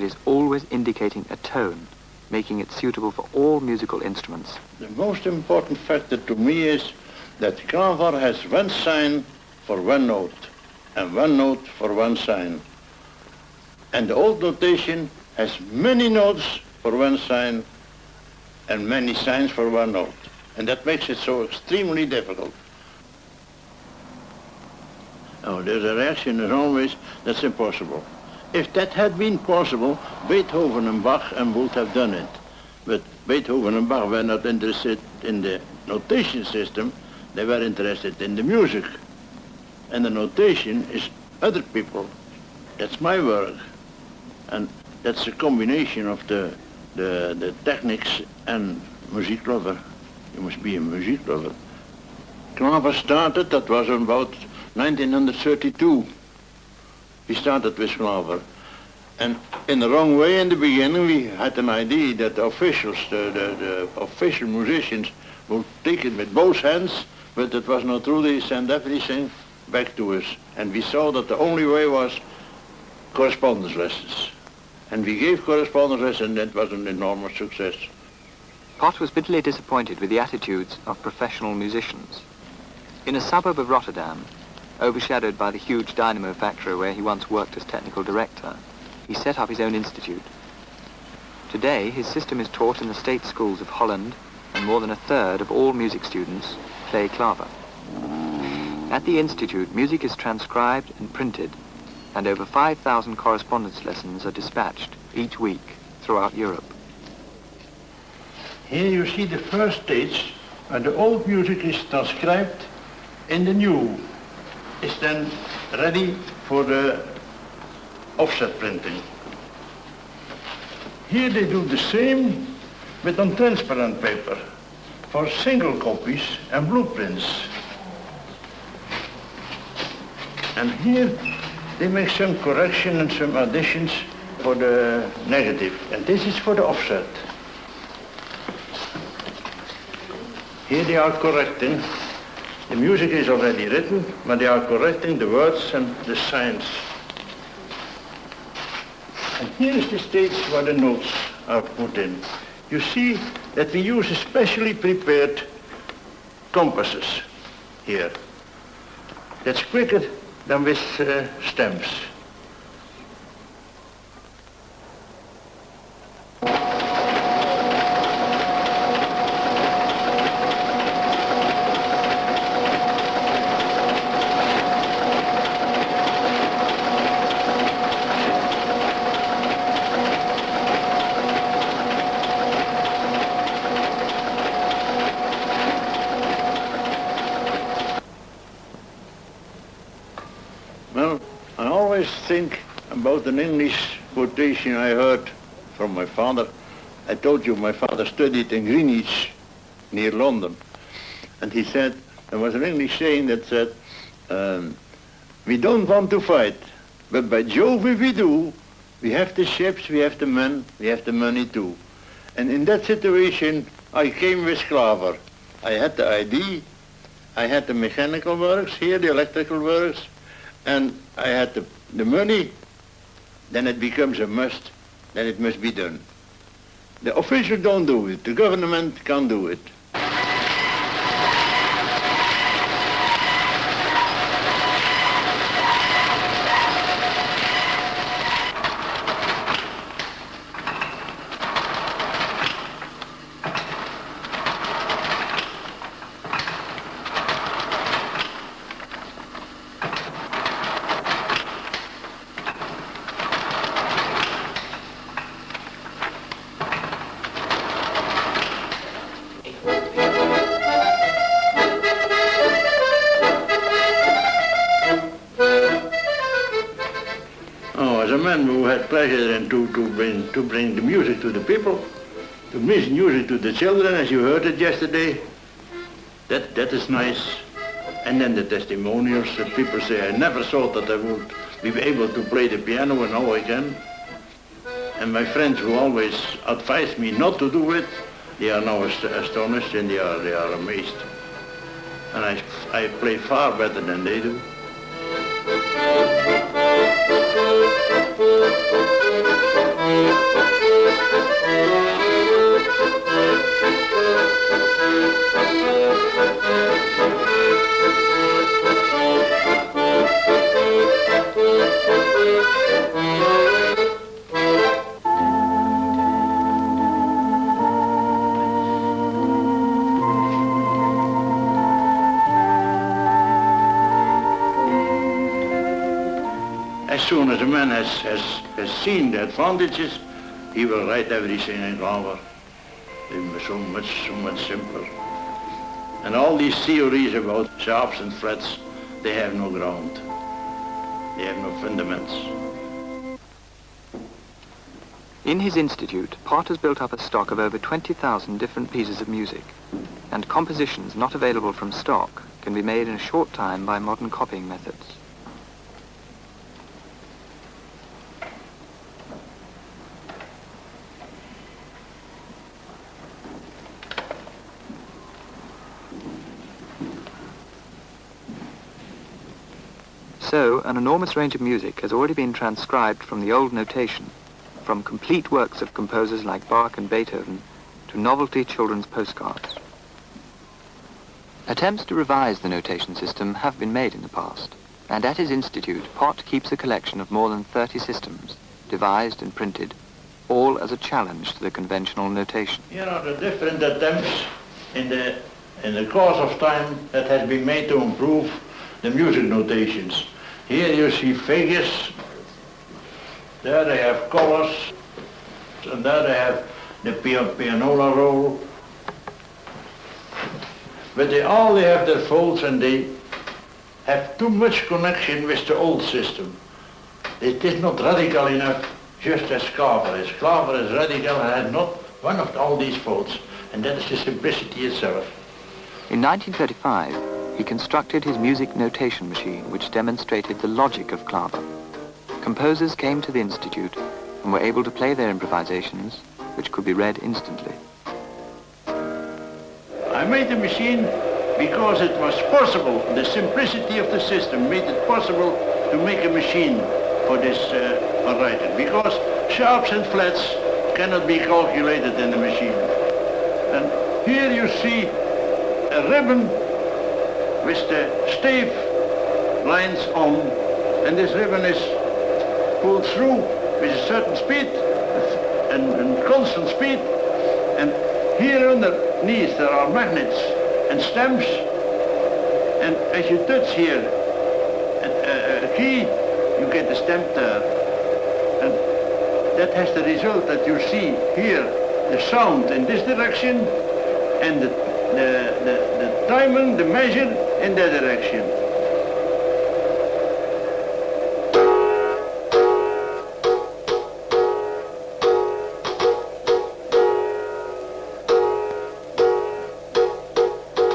it is always indicating a tone, making it suitable for all musical instruments. The most important factor to me is that Klavar has one sign for one note, and one note for one sign. And the old notation has many notes for one sign and many signs for one note. And that makes it so extremely difficult. Oh, there's a reaction as always, that's impossible. If that had been possible, Beethoven and Bach would have done it. But Beethoven and Bach were not interested in the notation system, they were interested in the music. And the notation is other people. That's my work. And that's a combination of the techniques and music lover. You must be a music lover. Klavar started, that was about 1932. We started with Klavar. And in the wrong way in the beginning, we had an idea that the officials, the official musicians would take it with both hands, but it was not true. They sent everything back to us. And we saw that the only way was correspondence lessons. And we gave correspondence lessons, and that was an enormous success. Pot was bitterly disappointed with the attitudes of professional musicians. In a suburb of Rotterdam, overshadowed by the huge dynamo factory where he once worked as technical director, he set up his own institute. Today, his system is taught in the state schools of Holland, and more than a third of all music students play Klavar. At the institute, music is transcribed and printed, and over 5,000 correspondence lessons are dispatched each week throughout Europe. Here you see the first stage where the old music is transcribed and the new is then ready for the offset printing. Here they do the same, but on transparent paper for single copies and blueprints. And here they make some correction and some additions for the negative, and this is for the offset. Here they are correcting. The music is already written, but they are correcting the words and the signs. And here is the stage where the notes are put in. You see that we use specially prepared compasses here. That's quicker than with stamps. Well, I always think about an English quotation I heard from my father. I told you my father studied in Greenwich, near London. And he said, there was an English saying that said, we don't want to fight, but by Jove if we do, we have the ships, we have the men, we have the money too. And in that situation, I came with Klavar. I had the idea, I had the mechanical works, here the electrical works, and I had the money, then it becomes a must, then it must be done. The officials don't do it, the government can't do it. As a man who had pleasure in to bring the music to the people, to bring music to the children, as you heard it yesterday, that is nice. And then the testimonials, that people say, I never thought that I would be able to play the piano, and now I can. And my friends who always advised me not to do it, they are now astonished and they are amazed. And I play far better than they do. soon as a man has seen the advantages, he will write everything in Klaver. It's so much simpler. And all these theories about sharps and flats, they have no ground. They have no fundaments. In his institute, Pott has built up a stock of over 20,000 different pieces of music, and compositions not available from stock can be made in a short time by modern copying methods. So, an enormous range of music has already been transcribed from the old notation, from complete works of composers like Bach and Beethoven to novelty children's postcards. Attempts to revise the notation system have been made in the past, and at his institute, Pott keeps a collection of more than 30 systems, devised and printed, all as a challenge to the conventional notation. Here are the different attempts in the course of time that has been made to improve the music notations. Here you see figures, there they have colors, and there they have the pianola roll. But they have their faults, and they have too much connection with the old system. It is not radical enough, just as Klaver is. Klaver is radical and has not one of all these faults, and that is the simplicity itself. In 1935, he constructed his music notation machine, which demonstrated the logic of Klaver. Composers came to the institute and were able to play their improvisations, which could be read instantly. I made the machine because it was possible. The simplicity of the system made it possible to make a machine for this writing, because sharps and flats cannot be calculated in the machine. And here you see a ribbon with the stave lines on, and this ribbon is pulled through with a certain speed and constant speed, and here underneath there are magnets and stamps, and as you touch here a key, you get a stamp there, and that has the result that you see here the sound in this direction and the timing, the measure in that direction.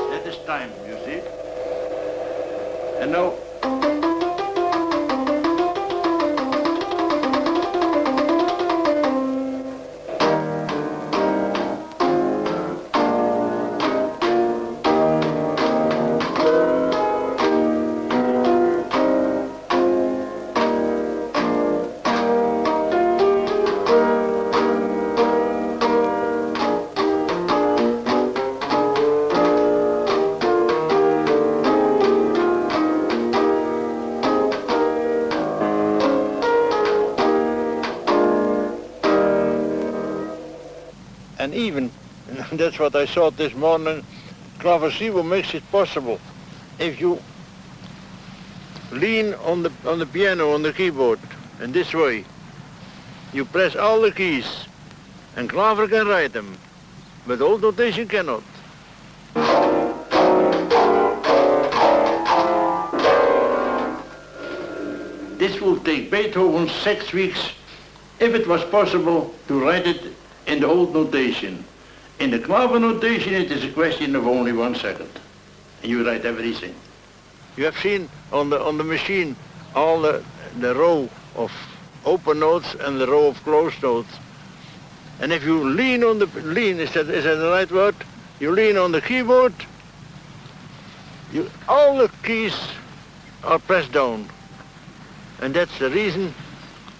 That is time, you see. And now and even, and that's what I thought this morning, Klavarskribo makes it possible. If you lean on the piano, on the keyboard, in this way, you press all the keys, and Klaver can write them, but old notation cannot. This will take Beethoven 6 weeks, if it was possible to write it in the old notation. In the Klaver notation, it is a question of only 1 second, and you write everything. You have seen on the machine all the row of open notes and the row of closed notes. And if you lean on is that the right word? You lean on the keyboard, all the keys are pressed down. And that's the reason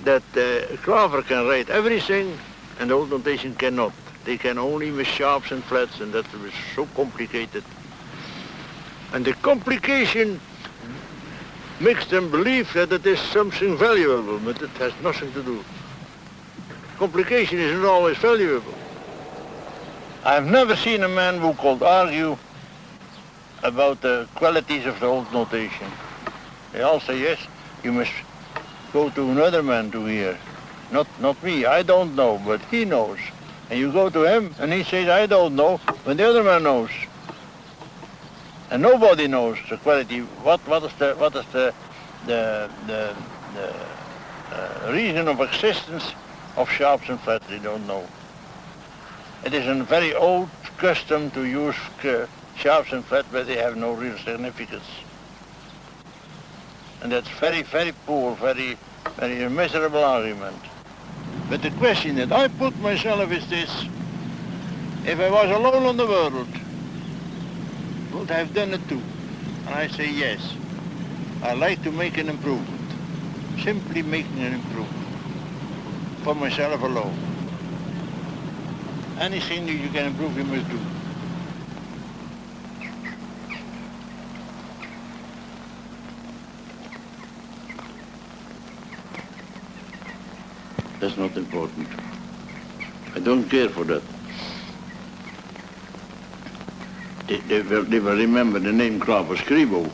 that Klaver can write everything and the old notation cannot. They can only with sharps and flats, and that was so complicated. And the complication makes them believe that it is something valuable, but it has nothing to do. Complication isn't always valuable. I've never seen a man who could argue about the qualities of the old notation. They all say, yes, you must go to another man to hear. Not me, I don't know, but he knows. And you go to him and he says, I don't know, but the other man knows. And nobody knows the quality, what is the reason of existence of sharps and flats, they don't know. It is a very old custom to use sharps and flats where they have no real significance. And that's very, very poor, very miserable argument. But the question that I put myself is this: if I was alone on the world, would I have done it too? And I say yes. I like to make an improvement. Simply making an improvement. For myself alone. Anything that you can improve, you must do. That's not important. I don't care for that. They will remember the name Klavarskribo.